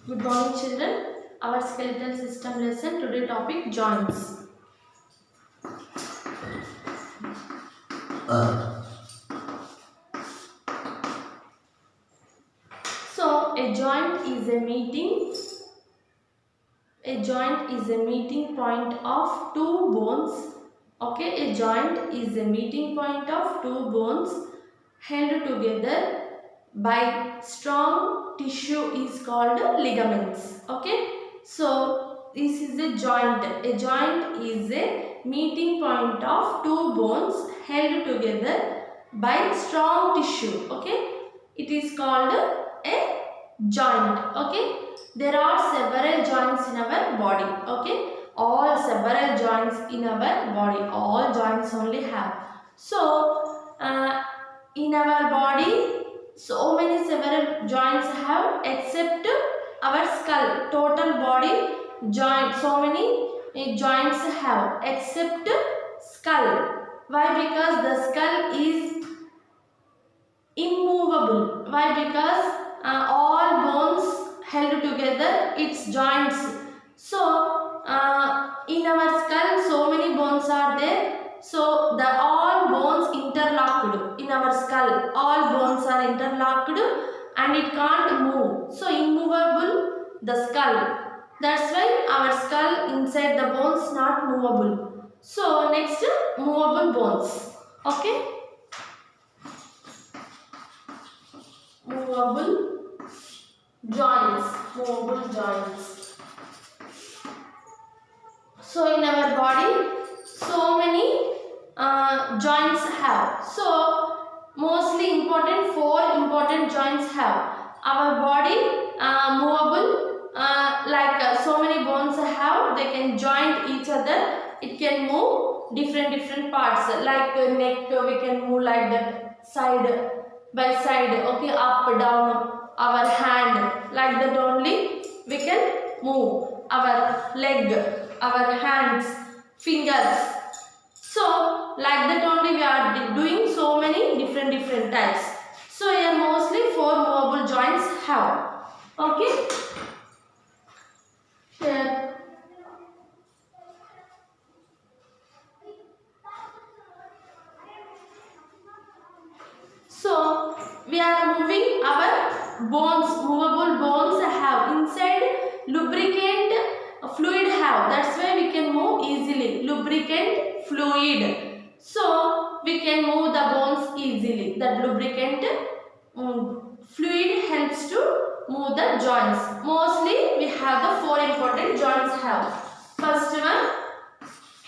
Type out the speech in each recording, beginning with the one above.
Good morning children. Our skeletal system lesson today topic joints. So a joint is a meeting point of two bones. Okay, a joint is a meeting point of two bones held together by strong tissue is called ligaments. Okay, so this is a joint. A joint is a meeting point of two bones held together by strong tissue. Okay, it is called a joint. Okay, there are several joints in our body. Okay, all several joints in our body. All joints only have. So in our body, so many several joints have except our skull. Total body joint, so many joints have except skull. Why? Because the skull is immovable. Why? Because all bones held together its joints. So in our skull so many bones are there. So the all bones interlocked in our skull. All bones are interlocked and it can't move. So immovable the skull. That's why our skull inside the bones not movable. So next movable bones. Okay. Movable joints. So in our body so many joints have. So mostly important, four important joints have. Our body movable, like so many bones have, they can join each other. It can move different parts, like neck we can move like that, side by side. Okay, up down. Our hand like that only we can move. Our leg, our hands, fingers. So like that only we are doing so many different types. So here mostly four movable joints have. Okay. Here. So we are moving our bones, movable bones have inside lubricant fluid have. That's why we can move easily. Lubricant fluid. So we can move the bones easily. That lubricant fluid helps to move the joints. Mostly we have the four important joints have. First one,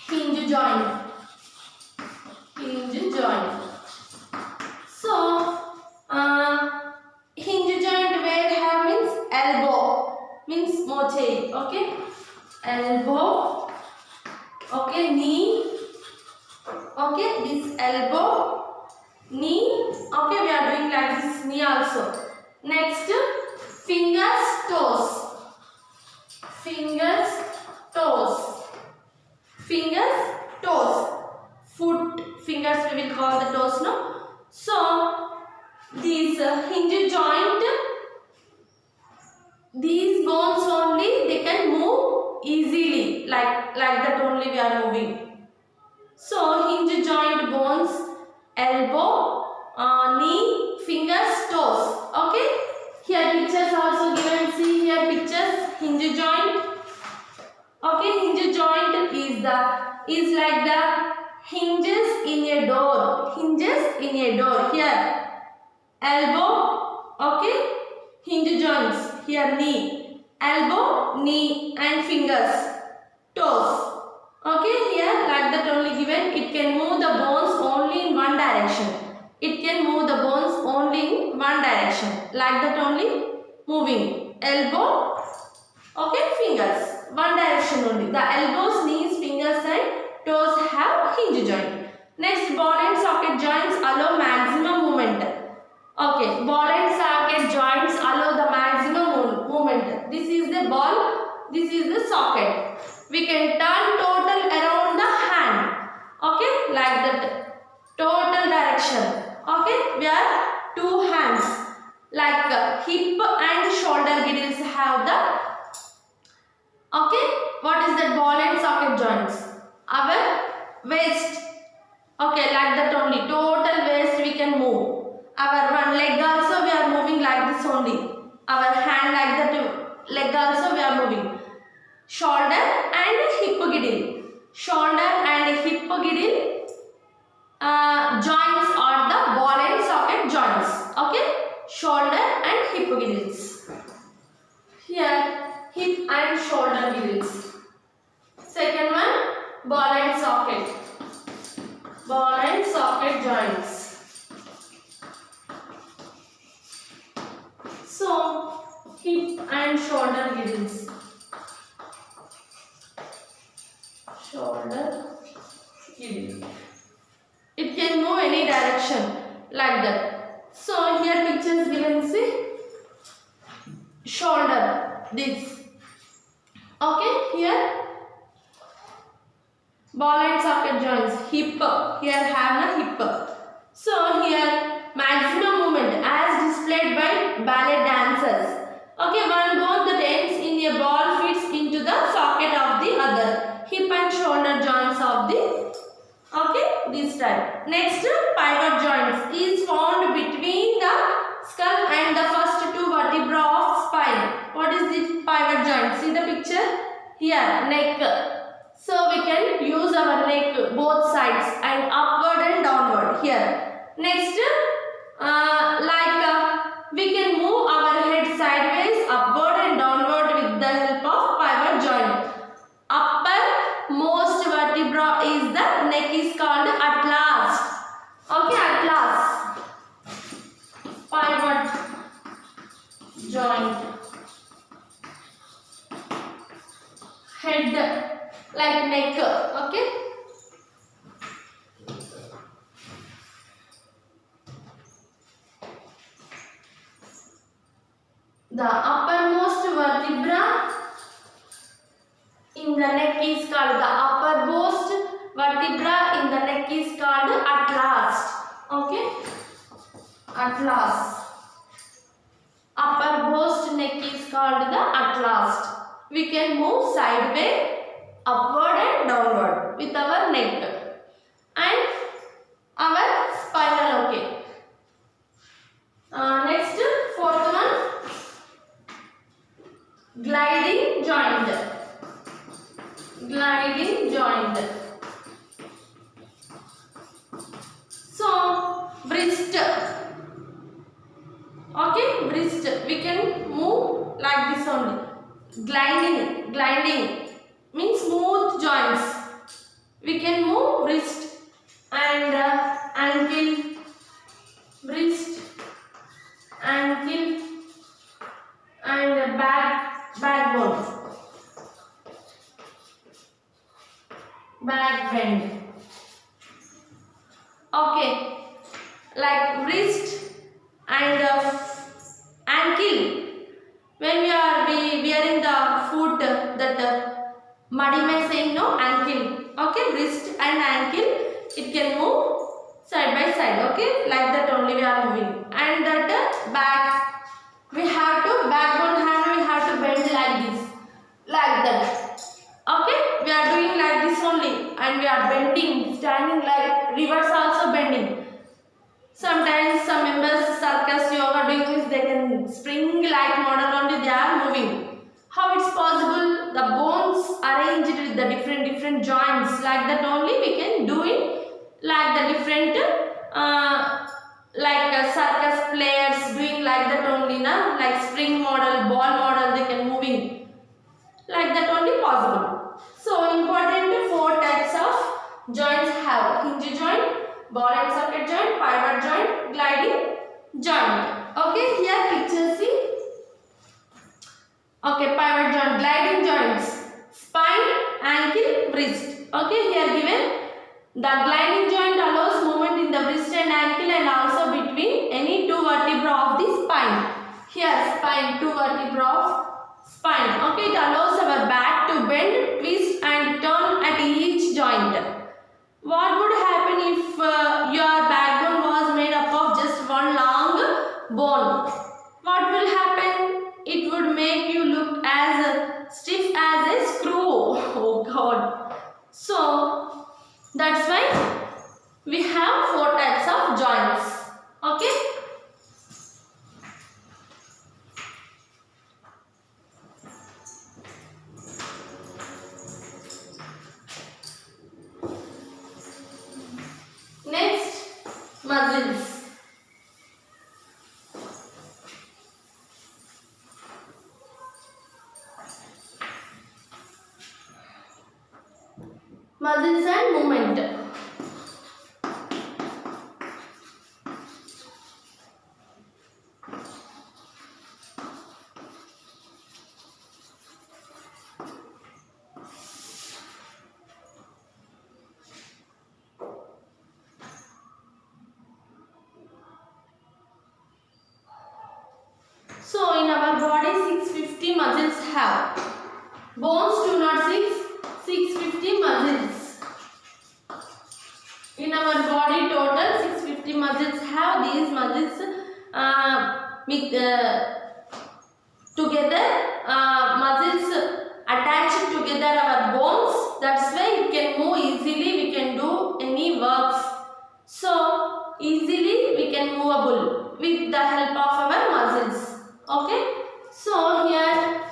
hinge joint. Hinge joint. So, hinge joint where have means elbow, means moche, okay, elbow, okay, knee, okay, this elbow, knee, okay, we are doing like this knee also. Next, fingers, toes, fingers, toes, fingers, toes, foot, fingers we will call the toes, no? So, these hinge joint, these bones only they can move easily, like that only we are moving. So, hinge joint bones, elbow, knee, fingers, toes. Okay. Here pictures also given. See here pictures, hinge joint. Okay, hinge joint is like the hinges in a door. Hinges in a door. Here elbow, okay, hinge joints. Here knee, elbow, knee and fingers, toes. Okay, here like that only given. It can move the bones only in one direction. It can move the bones only in one direction. Like that only moving. Elbow, okay, fingers. One direction only. The elbows, knees, fingers and toes have hinge joint. Next, ball and socket joints allow maximum movement. Okay, ball and socket joints allow the maximum movement. This is the ball, this is the socket. We can turn total around the hand. Okay, like that. Total direction. Okay, we have two hands. Like hip and shoulder girdles have the, okay, what is that? Ball and socket joints. Our waist, okay, like that only. Total waist we can move. Our one leg also we are moving like this only. Our hand like that, leg also we are moving. Shoulder and hip girdle. Shoulder and hip girdle joints are the ball and socket joints. Okay, shoulder and hip girdles. Here, hip and shoulder girdles. Second one, ball and socket. Ball and socket joints. So, hip and shoulder girdles. Shoulder girdle. It can move any direction like that. So, here pictures given, see. Shoulder, this. Okay, here ball and socket joints, hip, here have a hip. So here maximum movement as displayed by ballet dancers. Okay, one bone that ends in a ball fits into the socket of the other. Hip and shoulder joints of the, okay, this type. Next, pivot joints is found between the skull and the first two vertebrae of spine. What is this pivot joint? See the picture? Here, neck. So we can use our neck both sides and upward and downward here. Next, we can move our head sideways, upward and downward with the help of pivot joint. Upper most vertebra is the neck is called atlas. Okay, atlas. Pivot joint. Head like neck. Okay. The uppermost vertebra in the neck is called the uppermost vertebra in the neck is called atlas. Okay, atlas. Uppermost neck is called the atlas. We can move sideways, upward and downward with our neck and our spinal. Okay. Next, fourth one, gliding joint. Gliding joint. So, wrist. Okay, wrist. We can move like this only. Gliding means smooth joints. We can move wrist and ankle, wrist, ankle and backbone, back bend. Okay, like wrist and ankle. When we are wearing the foot that muddy may saying no, ankle. Okay, wrist and ankle, it can move side by side. Okay, like that only we are moving. And that back, we have to backbone hand, we have to bend like this, like that. Okay, we are doing like this only, and we are bending, standing like reverse also bending. Sometimes some members circus yoga doing this, they can spring like model only they are moving. How it's possible? The bones arranged with the different joints like that only we can do it. Like the different circus players doing like that only na, like spring model, ball model they can moving like that only possible. So important 4 types of joints have: hinge joint, ball and socket joint, pivot joint, gliding joint. Okay, here picture see. Okay, pivot joint, gliding joints, spine, ankle, wrist. Okay, here given the gliding joint allows movement in the wrist and ankle and also between any 2 vertebrae of the spine. Here spine, 2 vertebrae of spine. Okay, it allows our back to bend, twist and turn at each joint. What would happen if your backbone was made up of just one long bone? it would make you look as stiff as a screw. Oh God. So that's why we have 4 types of joints. Okay. Next, muscles. Muscles and movement. So in our body 650 muscles have. Bones 206, 650 muscles. In our body total 650 muscles have. These muscles together, muscles attached together our bones. That's why we can move easily, we can do any works. So easily we can movable with the help of our muscles. Okay, so here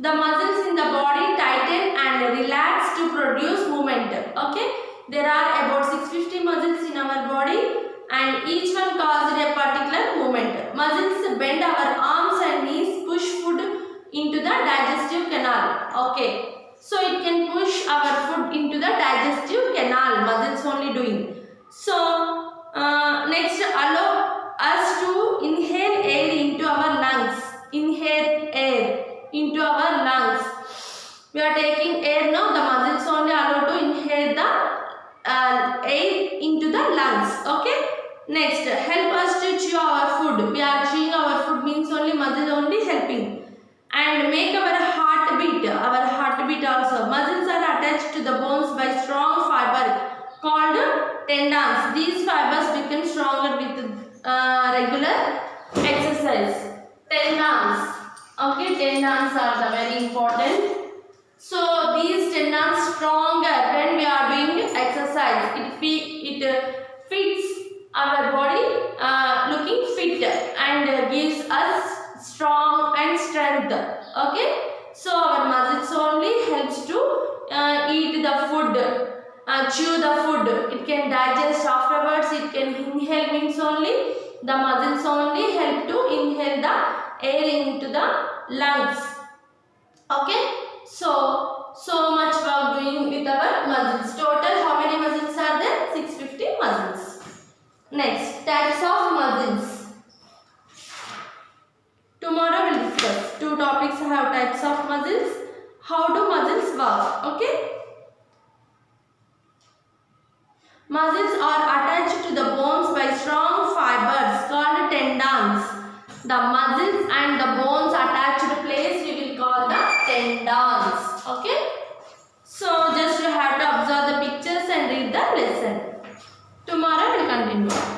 the muscles in the body tighten and relax to produce movement. Okay, there are about 650 muscles in our body and each one causes a particular movement. Muscles bend our arms and knees, push food into the digestive canal. Okay, so it can push our food into the digestive canal. Muscles only doing. So next, allow us to inhale air into our lungs. Inhale air into our lungs. We are taking air now. The muscles only allow to inhale the air into the lungs. Okay. Next, help us to chew our food. We are chewing our food means only muscles only helping. And make our heart beat. Our heart beat also. Muscles are attached to the bones by strong fiber called tendons. These fibers become stronger with regular exercise. Tendons. Okay, tendons are the very important. So these tendons stronger when we are doing exercise. It fits our body looking fit and gives us strong and strength. Okay, so our muscles only helps to eat the food, chew the food. It can digest afterwards. It can inhale means only the muscles only help to inhale the air into the lungs. Okay, so much we are doing with our muscles. Total how many muscles are there? 650 muscles. Next, types of muscles. Tomorrow we will discuss. 2 topics have types of muscles. How do muscles work? Okay. Muscles are attached to the bones by strong fibers called tendons. The muscles and the bones attached place we will call the tendons. Okay. So just you have to observe the pictures and read the lesson. Tomorrow we will continue.